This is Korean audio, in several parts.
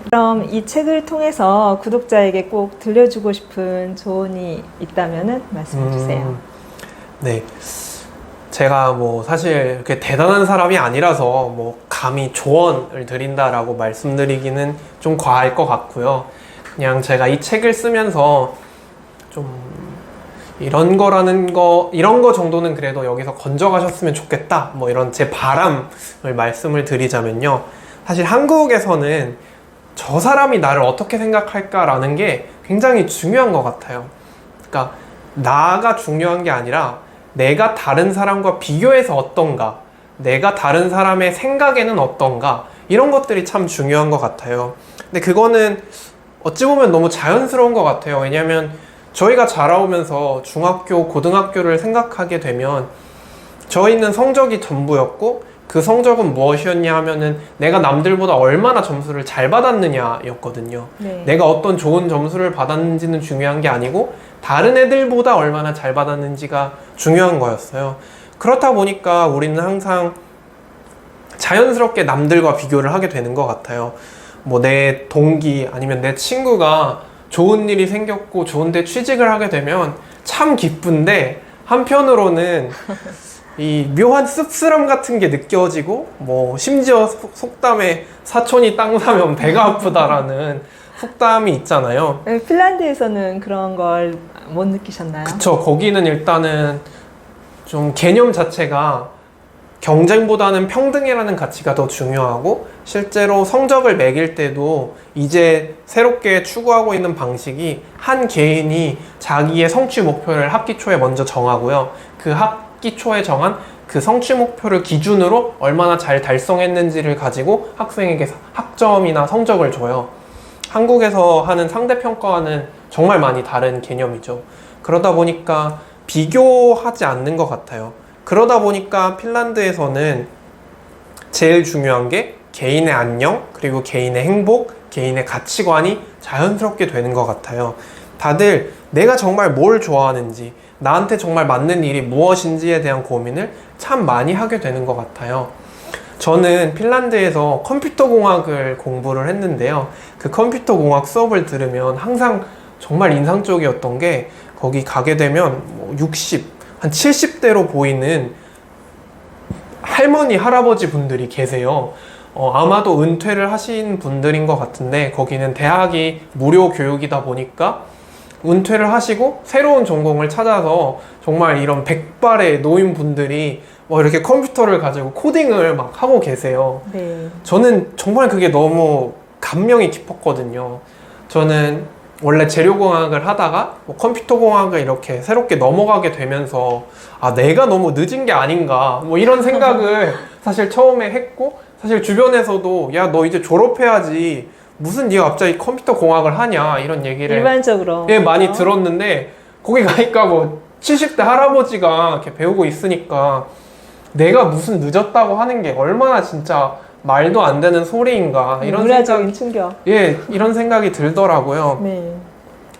그럼 이 책을 통해서 구독자에게 꼭 들려주고 싶은 조언이 있다면 말씀해 주세요. 네. 제가 뭐 사실 이렇게 대단한 사람이 아니라서 뭐 감히 조언을 드린다라고 말씀드리기는 좀 과할 것 같고요. 그냥 제가 이 책을 쓰면서 좀 이런 거 정도는 그래도 여기서 건져가셨으면 좋겠다. 뭐 이런 제 바람을 말씀을 드리자면요. 사실 한국에서는 저 사람이 나를 어떻게 생각할까라는 게 굉장히 중요한 것 같아요. 그러니까 나가 중요한 게 아니라 내가 다른 사람과 비교해서 어떤가, 내가 다른 사람의 생각에는 어떤가, 이런 것들이 참 중요한 것 같아요. 근데 그거는 어찌 보면 너무 자연스러운 것 같아요. 왜냐하면 저희가 자라오면서 중학교, 고등학교를 생각하게 되면 저희는 성적이 전부였고, 그 성적은 무엇이었냐 하면은 내가 남들보다 얼마나 점수를 잘 받았느냐 였거든요. 네. 내가 어떤 좋은 점수를 받았는지는 중요한 게 아니고 다른 애들보다 얼마나 잘 받았는지가 중요한 거였어요. 그렇다 보니까 우리는 항상 자연스럽게 남들과 비교를 하게 되는 것 같아요. 뭐 내 동기 아니면 내 친구가 좋은 일이 생겼고 좋은데 취직을 하게 되면 참 기쁜데, 한편으로는 이 묘한 씁쓸함 같은 게 느껴지고, 뭐 심지어 속담에 사촌이 땅 사면 배가 아프다라는 속담이 있잖아요. 핀란드에서는 그런 걸 못 느끼셨나요? 그쵸. 거기는 일단은 좀 개념 자체가 경쟁보다는 평등이라는 가치가 더 중요하고, 실제로 성적을 매길 때도 이제 새롭게 추구하고 있는 방식이 한 개인이 자기의 성취 목표를 학기 초에 먼저 정하고요. 그 학기 초에 정한 그 성취 목표를 기준으로 얼마나 잘 달성했는지를 가지고 학생에게 학점이나 성적을 줘요. 한국에서 하는 상대평가와는 정말 많이 다른 개념이죠. 그러다 보니까 비교하지 않는 것 같아요. 그러다 보니까 핀란드에서는 제일 중요한 게 개인의 안녕, 그리고 개인의 행복, 개인의 가치관이 자연스럽게 되는 것 같아요. 다들 내가 정말 뭘 좋아하는지, 나한테 정말 맞는 일이 무엇인지에 대한 고민을 참 많이 하게 되는 것 같아요. 저는 핀란드에서 컴퓨터공학을 공부를 했는데요. 그 컴퓨터공학 수업을 들으면 항상 정말 인상적이었던 게, 거기 가게 되면 뭐 60, 한 70대로 보이는 할머니, 할아버지 분들이 계세요. 아마도 은퇴를 하신 분들인 것 같은데, 거기는 대학이 무료 교육이다 보니까 은퇴를 하시고 새로운 전공을 찾아서 정말 이런 백발의 노인분들이 뭐 이렇게 컴퓨터를 가지고 코딩을 막 하고 계세요. 네. 저는 정말 그게 너무 감명이 깊었거든요. 저는 원래 재료공학을 하다가 뭐 컴퓨터공학을 이렇게 새롭게 넘어가게 되면서, 아, 내가 너무 늦은 게 아닌가, 뭐 이런 생각을 사실 처음에 했고, 사실 주변에서도 야, 너 이제 졸업해야지, 무슨 네가 갑자기 컴퓨터공학을 하냐, 이런 얘기를 일반적으로 예, 많이 들었는데, 거기 가니까 뭐 70대 할아버지가 이렇게 배우고 있으니까 내가 무슨 늦었다고 하는 게 얼마나 진짜 말도 안 되는 소리인가, 이런 문화적인 충격. 이런 생각이 들더라고요. 네.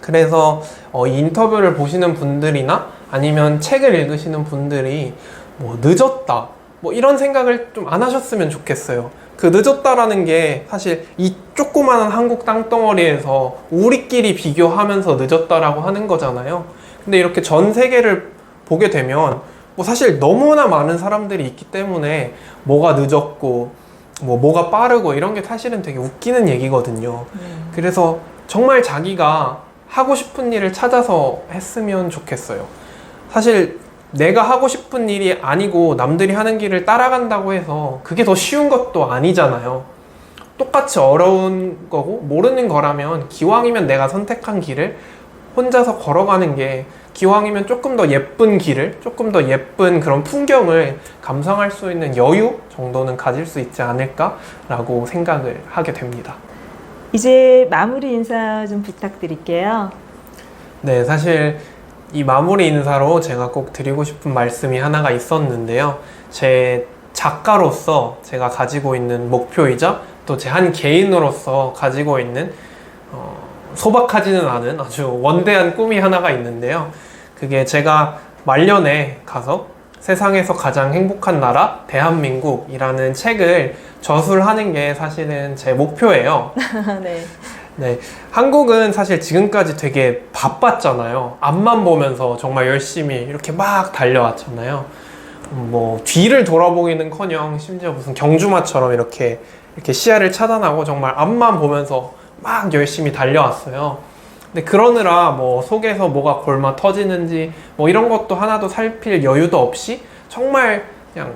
그래서 이 인터뷰를 보시는 분들이나 아니면 책을 읽으시는 분들이 뭐 늦었다, 뭐 이런 생각을 좀 안 하셨으면 좋겠어요. 그 늦었다라는 게 사실 이 조그마한 한국 땅덩어리에서 우리끼리 비교하면서 늦었다라고 하는 거잖아요. 근데 이렇게 전 세계를 보게 되면 뭐 사실 너무나 많은 사람들이 있기 때문에 뭐가 늦었고 뭐가 빠르고 이런 게 사실은 되게 웃기는 얘기거든요. 그래서 정말 자기가 하고 싶은 일을 찾아서 했으면 좋겠어요. 사실 내가 하고 싶은 일이 아니고 남들이 하는 길을 따라간다고 해서 그게 더 쉬운 것도 아니잖아요. 똑같이 어려운 거고 모르는 거라면 기왕이면 내가 선택한 길을 혼자서 걸어가는 게, 기왕이면 조금 더 예쁜 길을, 조금 더 예쁜 그런 풍경을 감상할 수 있는 여유 정도는 가질 수 있지 않을까라고 생각을 하게 됩니다. 이제 마무리 인사 좀 부탁드릴게요. 네, 사실 이 마무리 인사로 제가 꼭 드리고 싶은 말씀이 하나가 있었는데요. 제 작가로서 제가 가지고 있는 목표이자 또 제 한 개인으로서 가지고 있는 소박하지는 않은 아주 원대한 꿈이 하나가 있는데요. 그게 제가 말년에 가서 세상에서 가장 행복한 나라 대한민국이라는 책을 저술하는 게 사실은 제 목표예요. 네. 네, 한국은 사실 지금까지 되게 바빴잖아요. 앞만 보면서 정말 열심히 이렇게 막 달려왔잖아요. 뭐 뒤를 돌아보기는커녕 심지어 무슨 경주마처럼 이렇게 시야를 차단하고 정말 앞만 보면서 막 열심히 달려왔어요. 근데 그러느라 뭐 속에서 뭐가 골마 터지는지 뭐 이런 것도 하나도 살필 여유도 없이 정말 그냥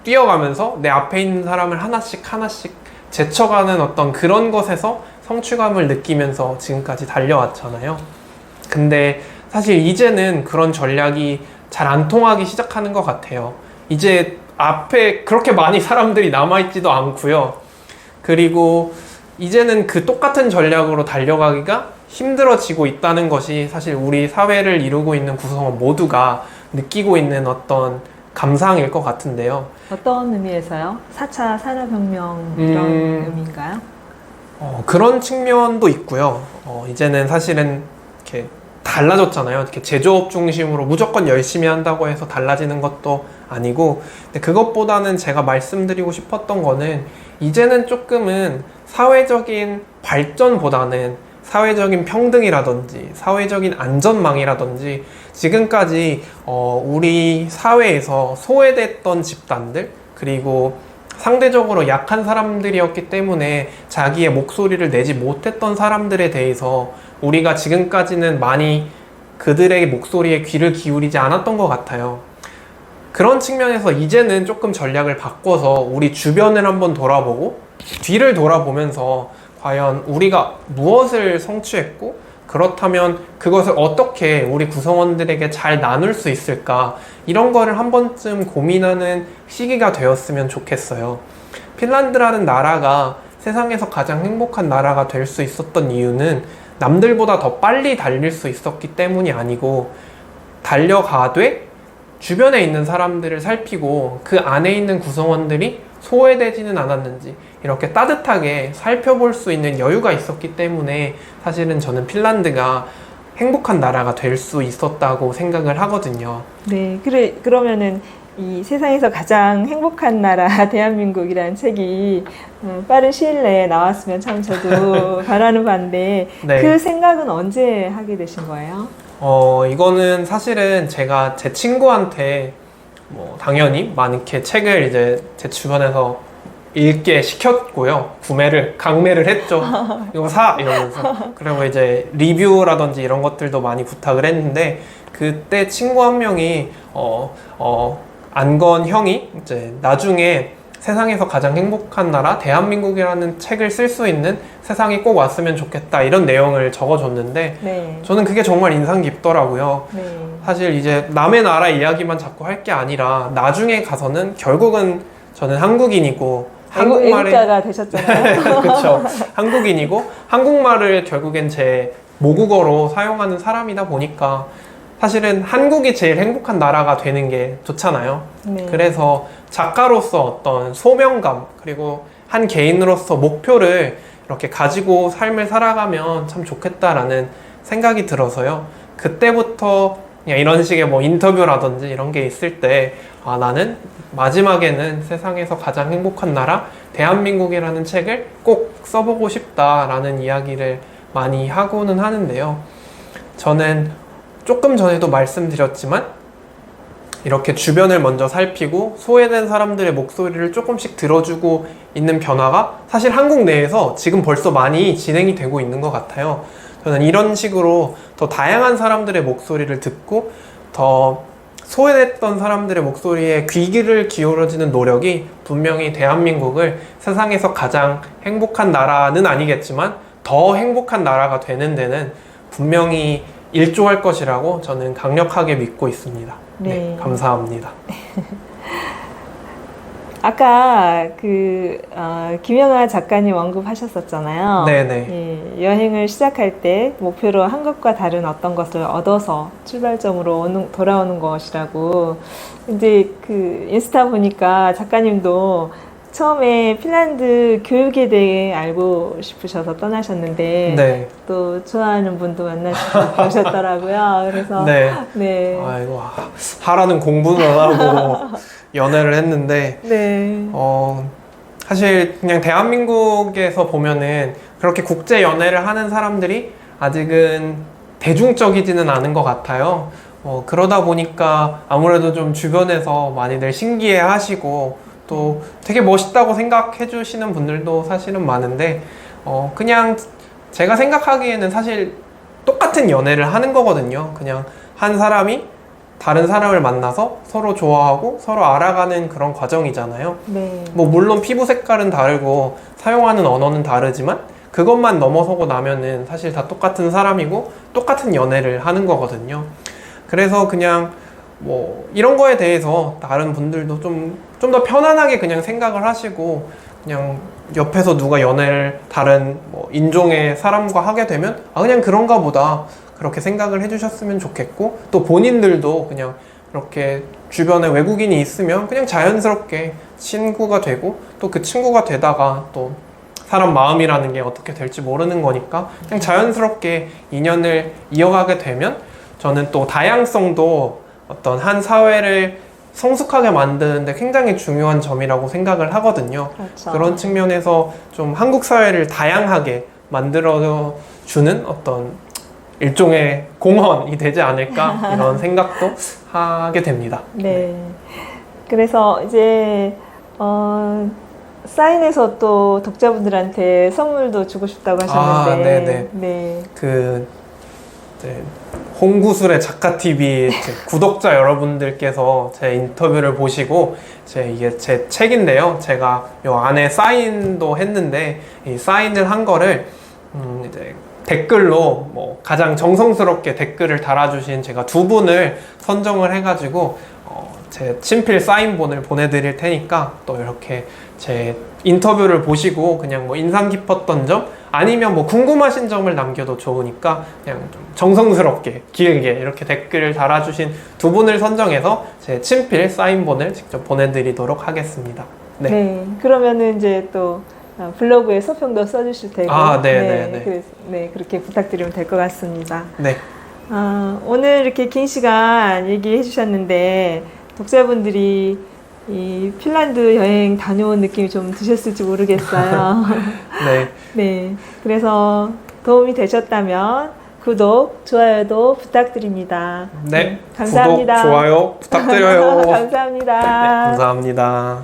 뛰어가면서 내 앞에 있는 사람을 하나씩 하나씩 제쳐가는 어떤 그런 것에서 성취감을 느끼면서 지금까지 달려왔잖아요. 근데 사실 이제는 그런 전략이 잘 안 통하기 시작하는 것 같아요. 이제 앞에 그렇게 많이 사람들이 남아있지도 않고요. 그리고 이제는 그 똑같은 전략으로 달려가기가 힘들어지고 있다는 것이 사실 우리 사회를 이루고 있는 구성원 모두가 느끼고 있는 어떤 감상일 것 같은데요. 어떤 의미에서요? 4차 산업혁명 이런 의미인가요? 그런 측면도 있고요. 이제는 사실은 이렇게 달라졌잖아요. 이렇게 제조업 중심으로 무조건 열심히 한다고 해서 달라지는 것도 아니고, 근데 그것보다는 제가 말씀드리고 싶었던 거는 이제는 조금은 사회적인 발전보다는 사회적인 평등이라든지 사회적인 안전망이라든지 지금까지 우리 사회에서 소외됐던 집단들, 그리고 상대적으로 약한 사람들이었기 때문에 자기의 목소리를 내지 못했던 사람들에 대해서 우리가 지금까지는 많이 그들의 목소리에 귀를 기울이지 않았던 것 같아요. 그런 측면에서 이제는 조금 전략을 바꿔서 우리 주변을 한번 돌아보고 뒤를 돌아보면서 과연 우리가 무엇을 성취했고, 그렇다면 그것을 어떻게 우리 구성원들에게 잘 나눌 수 있을까, 이런 거를 한 번쯤 고민하는 시기가 되었으면 좋겠어요. 핀란드라는 나라가 세상에서 가장 행복한 나라가 될 수 있었던 이유는 남들보다 더 빨리 달릴 수 있었기 때문이 아니고, 달려가되 주변에 있는 사람들을 살피고 그 안에 있는 구성원들이 소외되지는 않았는지 이렇게 따뜻하게 살펴볼 수 있는 여유가 있었기 때문에 사실은 저는 핀란드가 행복한 나라가 될 수 있었다고 생각을 하거든요. 네, 그러면은 이 세상에서 가장 행복한 나라 대한민국이라는 책이 빠른 시일 내에 나왔으면 참 저도 바라는 바인데 네. 그 생각은 언제 하게 되신 거예요? 이거는 사실은 제가 제 친구한테 뭐 당연히 많게 책을 이제 제 주변에서 읽게 시켰고요. 강매를 했죠. 이거 사! 이러면서. 그리고 이제 리뷰라든지 이런 것들도 많이 부탁을 했는데, 그때 친구 한 명이, 안건 형이 이제 나중에 세상에서 가장 행복한 나라, 대한민국이라는 책을 쓸 수 있는 세상이 꼭 왔으면 좋겠다, 이런 내용을 적어줬는데, 네. 저는 그게 정말 인상 깊더라고요. 네. 사실 이제 남의 나라 이야기만 자꾸 할 게 아니라, 나중에 가서는 결국은 저는 한국인이고, 애국자가 되셨잖아요. 그렇죠. 한국인이고 한국말을 결국엔 제 모국어로 사용하는 사람이다 보니까 사실은 한국이 제일 행복한 나라가 되는 게 좋잖아요. 네. 그래서 작가로서 어떤 소명감, 그리고 한 개인으로서 목표를 이렇게 가지고 삶을 살아가면 참 좋겠다라는 생각이 들어서요. 그때부터 그냥 이런 식의 뭐 인터뷰라든지 이런 게 있을 때, 나는 마지막에는 세상에서 가장 행복한 나라 대한민국이라는 책을 꼭 써보고 싶다라는 이야기를 많이 하고는 하는데요. 저는 조금 전에도 말씀드렸지만 이렇게 주변을 먼저 살피고 소외된 사람들의 목소리를 조금씩 들어주고 있는 변화가 사실 한국 내에서 지금 벌써 많이 진행이 되고 있는 것 같아요. 저는 이런 식으로 더 다양한 사람들의 목소리를 듣고 더 소외됐던 사람들의 목소리에 귀를 기울여지는 노력이 분명히 대한민국을 세상에서 가장 행복한 나라는 아니겠지만 더 행복한 나라가 되는 데는 분명히 일조할 것이라고 저는 강력하게 믿고 있습니다. 네, 감사합니다. 아까 김영하 작가님 언급하셨었잖아요. 네네. 예, 여행을 시작할 때 목표로 한국과 다른 어떤 것을 얻어서 출발점으로 돌아오는 것이라고. 이제 인스타 보니까 작가님도 처음에 핀란드 교육에 대해 알고 싶으셔서 떠나셨는데 네. 또 좋아하는 분도 만나시고 오셨더라고요. 그래서 네. 네. 아이고, 하라는 공부는 안 하고 연애를 했는데, 네. 사실 그냥 대한민국에서 보면은 그렇게 국제 연애를 하는 사람들이 아직은 대중적이지는 않은 것 같아요. 그러다 보니까 아무래도 좀 주변에서 많이들 신기해 하시고 또 되게 멋있다고 생각해 주시는 분들도 사실은 많은데, 그냥 제가 생각하기에는 사실 똑같은 연애를 하는 거거든요. 그냥 한 사람이 다른 사람을 만나서 서로 좋아하고 서로 알아가는 그런 과정이잖아요. 네. 뭐 물론 피부 색깔은 다르고 사용하는 언어는 다르지만 그것만 넘어서고 나면은 사실 다 똑같은 사람이고 똑같은 연애를 하는 거거든요. 그래서 그냥 뭐 이런 거에 대해서 다른 분들도 좀 더 편안하게 그냥 생각을 하시고, 그냥 옆에서 누가 연애를 다른 뭐 인종의 사람과 하게 되면 그냥 그런가 보다 그렇게 생각을 해주셨으면 좋겠고, 또 본인들도 그냥 이렇게 주변에 외국인이 있으면 그냥 자연스럽게 친구가 되고, 또 그 친구가 되다가 또 사람 마음이라는 게 어떻게 될지 모르는 거니까 그냥 자연스럽게 인연을 이어가게 되면, 저는 또 다양성도 어떤 한 사회를 성숙하게 만드는데 굉장히 중요한 점이라고 생각을 하거든요. 그렇죠. 그런 측면에서 좀 한국 사회를 다양하게 만들어주는 어떤 일종의 공헌이 되지 않을까 이런 생각도 하게 됩니다. 네. 그래서 이제 사인해서 또 독자분들한테 선물도 주고 싶다고 하셨는데, 네네. 네. 이제 홍구술의 작가TV 구독자 여러분들께서 제 인터뷰를 보시고 이게 제 책인데요. 제가 요 안에 사인도 했는데, 이 사인을 한 거를 이제 댓글로 뭐 가장 정성스럽게 댓글을 달아주신 제가 두 분을 선정을 해가지고 제 친필 사인본을 보내드릴 테니까 또 이렇게 제 인터뷰를 보시고 그냥 뭐 인상 깊었던 점 아니면 뭐 궁금하신 점을 남겨도 좋으니까 그냥 좀 정성스럽게 길게 이렇게 댓글을 달아주신 두 분을 선정해서 제 친필 사인본을 직접 보내드리도록 하겠습니다. 네. 네. 그러면은 이제 또 블로그에 소평도 써주실 테고, 네, 그렇게 부탁드리면 될 것 같습니다. 네. 오늘 이렇게 긴 시간 얘기해 주셨는데 독자분들이 이 핀란드 여행 다녀온 느낌이 좀 드셨을지 모르겠어요. 네. 네. 그래서 도움이 되셨다면 구독, 좋아요도 부탁드립니다. 네. 감사합니다. 구독, 좋아요 부탁드려요. 감사합니다. 네, 감사합니다.